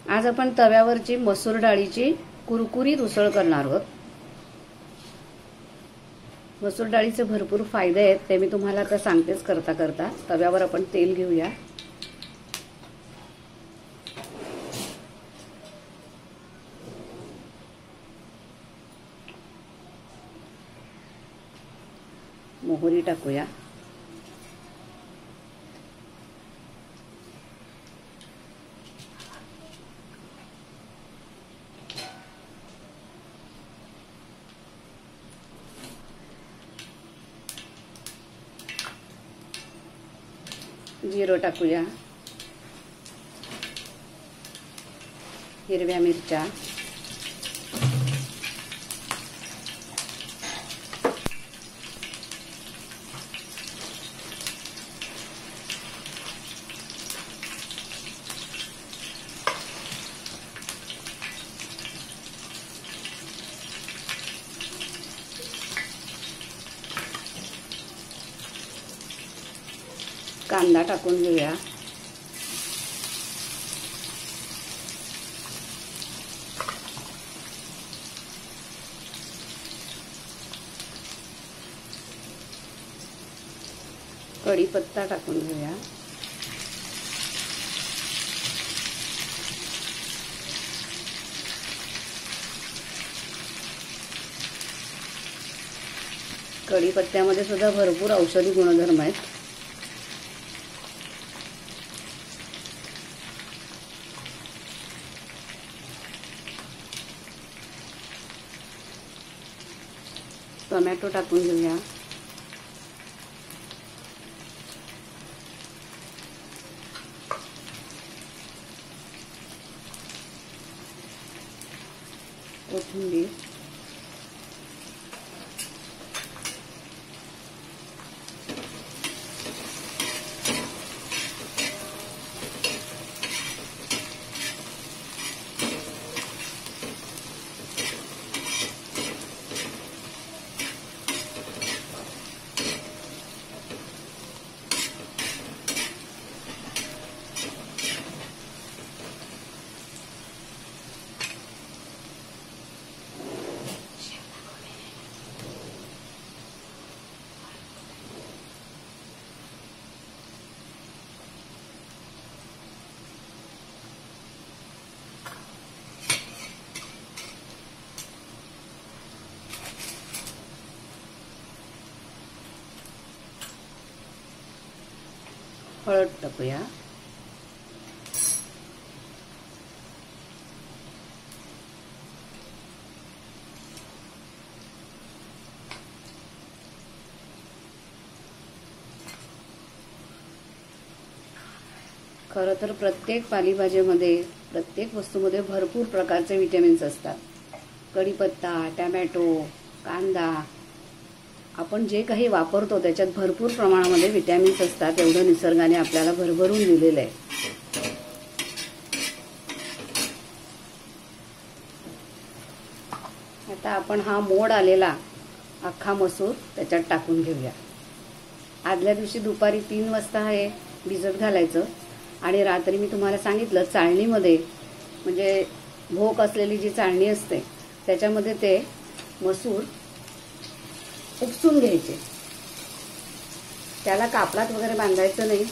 आज आपण तव्यावरची मसूर डाळीची कुरकुरीत उसळ करणार आहोत। मसूर डाळीचे भरपूर फायदे आहेत, ते मी तुम्हाला आता सांगतेच करता करता। तव्यावर आपण तेल घेऊया। मोहरी टाकूया। जिरं टाकूया। हिरव्या मिरच्या, कांदा टाकून घेऊया। कढीपत्ता टाकून घेऊया। कढीपत्त्यामध्ये सुद्धा भरपूर औषधी गुणधर्म आहेत। टोमॅटो टाकून घेऊया। कोथिंबीर, हळद टाकूया। खरं तर प्रत्येक पालेभाजीमध्ये, प्रत्येक वस्तूमध्ये भरपूर प्रकारचे विटॅमिन्स असतात। कढीपत्ता, टोमॅटो, कांदा, आपण जे काही वापरतो त्याच्यात भरपूर प्रमाणामध्ये विटॅमिन्स असतात। एवढं निसर्गाने आपल्याला भरभरून दिलेलं आहे। आता आपण हा मोड आलेला अख्खा मसूर त्याच्यात टाकून घेऊया। आदल्या दिवशी दुपारी 3 वाजता हे भिजत घालायचं आणि रात्री मी तुम्हाला सांगितलं चाळणीमध्ये, म्हणजे भोक असलेली जी चाळणी असते त्याच्यामध्ये ते मसूर उपसून घ्यायचे। त्याला कापडात वगैरे बांधायचं नाही,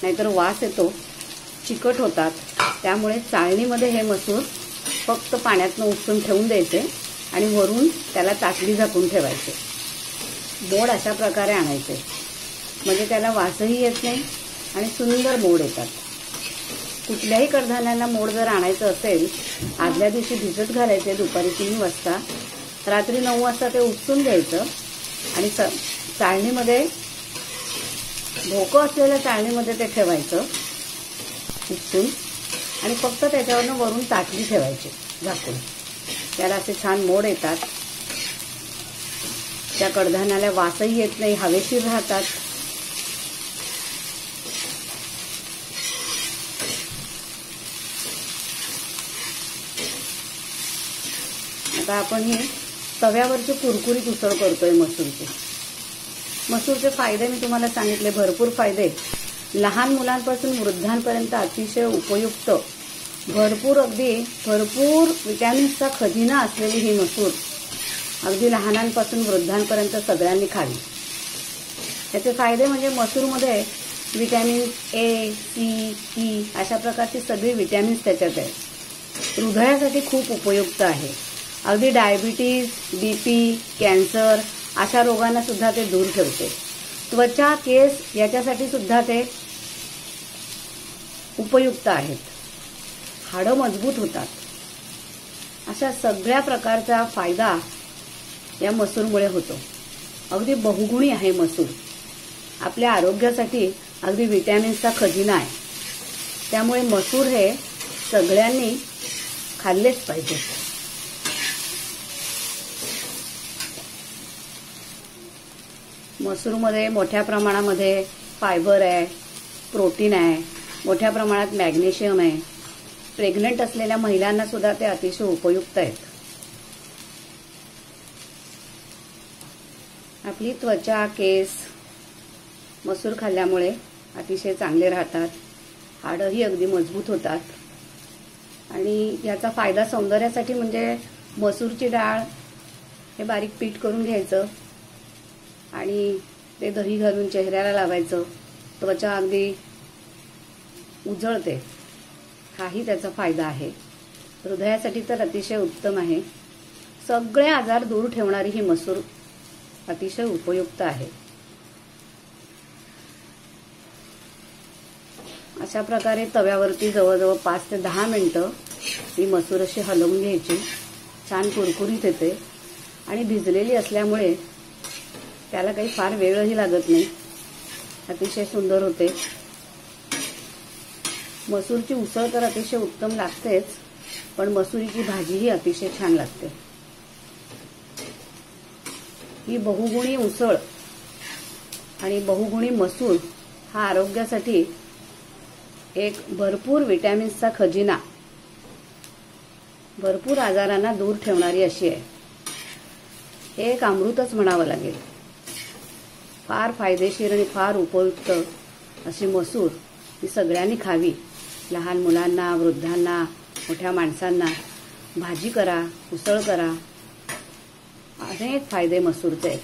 नाहीतर वास येतो, चिकट होतात। त्यामुळे चाळणीमध्ये हे मसूर फक्त पाण्यातनं उपसून ठेवून द्यायचे आणि वरून त्याला ताटली झाकून ठेवायचे। मोड अशा प्रकारे आणायचे, म्हणजे त्याला वासही येत नाही आणि सुंदर मोड येतात। कुठल्याही कडधान्याला मोड जर आणायचं असेल, आदल्या दिवशी भिजत घालायचे दुपारी 3 वाजता, रात्री 9 वाजता ते उपसून घ्यायचं आणि चाळणीमध्ये, भोकं असलेल्या चाळणीमध्ये ते ठेवायचं उपसून, आणि फक्त त्याच्यावरनं वरून ताटली ठेवायची झाकून। त्याला असे छान मोड येतात। त्या कडधान्याला वासही येत नाही, हवेशीर राहतात। आता आपण हे तव्यावरची कुरकुरीत उसळ करतोय मसूरची। मसूरचे फायदे मी तुम्हाला सांगितले, भरपूर फायदे। लहान मुलांपासून वृद्धांपर्यंत अतिशय उपयुक्त अगदी भरपूर विटॅमिन्सचा खजिना असलेली ही मसूर अगदी लहानांपासून वृद्धांपर्यंत सगळ्यांनी खावी. त्याचे फायदे म्हणजे मसूरमध्ये विटॅमिन ए, सी, ई अशा प्रकारची सगळी विटॅमिन्स त्याच्यात आहेत. हृदयासाठी खूप उपयुक्त आहे. अगदी डायबिटीज, बीपी, कॅन्सर अशा रोगांना सुद्धा ते दूर ठेवते. त्वचा, केस याच्यासाठी सुद्धा ते उपयुक्त आहेत. हाडं मजबूत होतात. अशा सगळ्या प्रकारचा फायदा या मसूरमुळे होतो. अगदी बहुगुणी आहे मसूर. आपल्या आरोग्यासाठी अगदी विटॅमिन्सचा खजिना आहे. त्यामुळे मसूर हे सगळ्यांनी खाल्लेच पाहिजे. मसूरमध्ये मोठ्या प्रमाणामध्ये फायबर आहे, प्रोटीन आहे, मोठ्या प्रमाणात मॅग्नेशियम आहे. प्रेग्नंट असलेल्या महिलांना सुद्धा ते अतिशय उपयुक्त आहेत. आपली त्वचा, केस मसूर खाल्ल्यामुळे अतिशय चांगले राहतात. हाडंही अगदी मजबूत होतात. आणि याचा फायदा सौंदर्यासाठी म्हणजे मसूरची डाळ हे बारीक पीठ करून घ्यायचं आणि ते दही घालून चेहऱ्याला लावायचं. त्वचा अगदी उजळते. हाही त्याचा फायदा आहे. हृदयासाठी तर अतिशय उत्तम आहे. सगळे आजार दूर ठेवणारी ही मसूर अतिशय उपयुक्त आहे. अशा प्रकारे तव्यावरती जवळजवळ 5 ते 10 मिनिटं ही मसूर अशी हलवून घ्यायची. छान कुरकुरीत येते आणि भिजलेली असल्यामुळे त्याला काही फार वेळही लागत नाही. अतिशय सुंदर होते. मसूरची उसळ तर अतिशय उत्तम लागतेच, पण मसुरीची भाजीही अतिशय छान लागते. ही बहुगुणी उसळ आणि बहुगुणी मसूर हा आरोग्यासाठी एक भरपूर विटॅमिन्सचा खजिना, भरपूर आजारांना दूर ठेवणारी अशी आहे. हे एक अमृतच म्हणावं लागेल. फार फायदेशीर आणि फार उपयुक्त अशी मसूर ही सगळ्यांनी खावी. लहान मुलांना, वृद्धांना, मोठ्या माणसांना भाजी करा, उसळ करा. अनेक फायदे मसूरचे आहेत.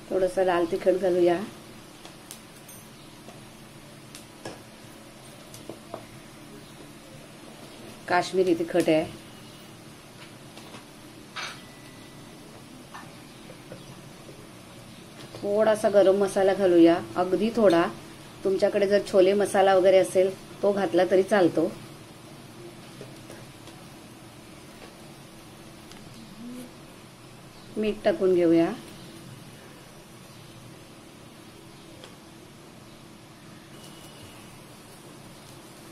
थोडंसं लाल तिखट घालूया. काश्मीरी तिखट आहे. थोडासा गरम मसाला घालूया, अगदी थोडा. तुमच्याकडे जर छोले मसाला वगैरे असेल तो घातला तरी चालतो. मीठ टाकून घेऊया.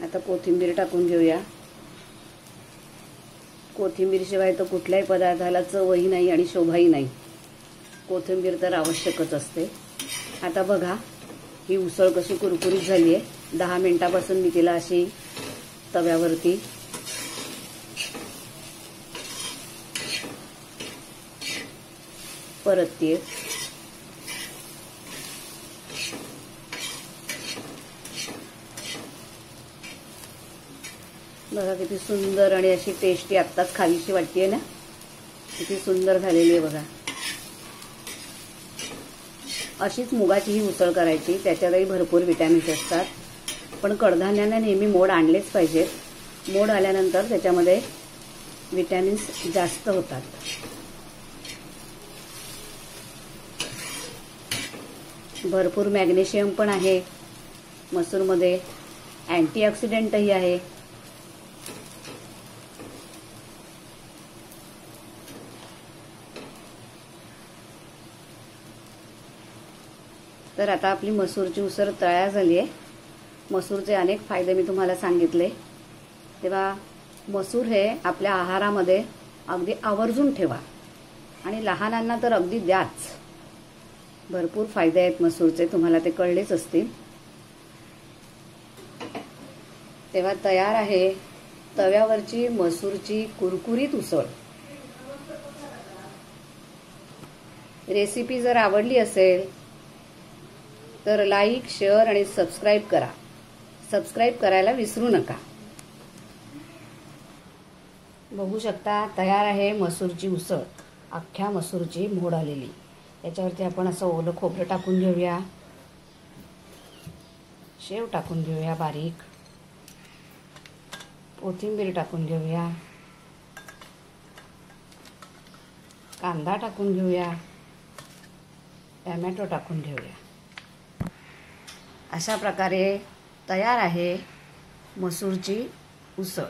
आता कोथिंबीर टाकून घेऊया. कोथिंबीर शिवाय तर कुठल्याही पदार्थाला चवही नाही आणि शोभाही नाही. कोथिंबीर तर आवश्यकच असते. आता बघा ही उसळ कशी कुरकुरीत झाली आहे. 10 मिनिटापासून मी तिला अशी तव्यावरती परतते. बघा किती सुंदर आणि अशी टेस्टी आत्ताच खावीशी वाटतेय ना. किती सुंदर झालेली आहे बघा. अशीच मुगाची ही उसळ करायची. त्याच्यातही भरपूर विटॅमिन्स असतात. पण कडधान्यांना नेहमी मोड आणलेच पाहिजेत. मोड आल्यानंतर त्याच्यामध्ये विटॅमिन्स जास्त होतात. भरपूर मॅग्नेशियम पण आहे मसूरमध्ये. अँटीऑक्सिडंटही आहे. तर आता आपली मसूरची उसळ तयार झाली आहे. मसूरचे अनेक फायदे मी तुम्हाला सांगितले. तेव्हा मसूर हे आपल्या आहारामध्ये अगदी आवर्जून ठेवा आणि लहानांना तर अगदी द्याच. भरपूर फायदे आहेत मसूरचे, तुम्हाला ते कळलेच असतील. तेव्हा तयार आहे तव्यावरची मसूरची कुरकुरीत उसळ. रेसिपी जर आवडली असेल तर लाईक, शेअर आणि सबस्क्राईब करा. सबस्क्राईब करायला विसरू नका. बघू शकता तयार आहे मसूरची उसळ. अख्ख्या मसूरची मोड आलेली. याच्यावरती आपण असं ओलं खोबरं टाकून घेऊया. शेव टाकून घेऊया बारीक. कोथिंबीर टाकून घेऊया. कांदा टाकून घेऊया. टमॅटो टाकून घेऊया. अशा प्रकारे तयार आहे मसूरची उसळ.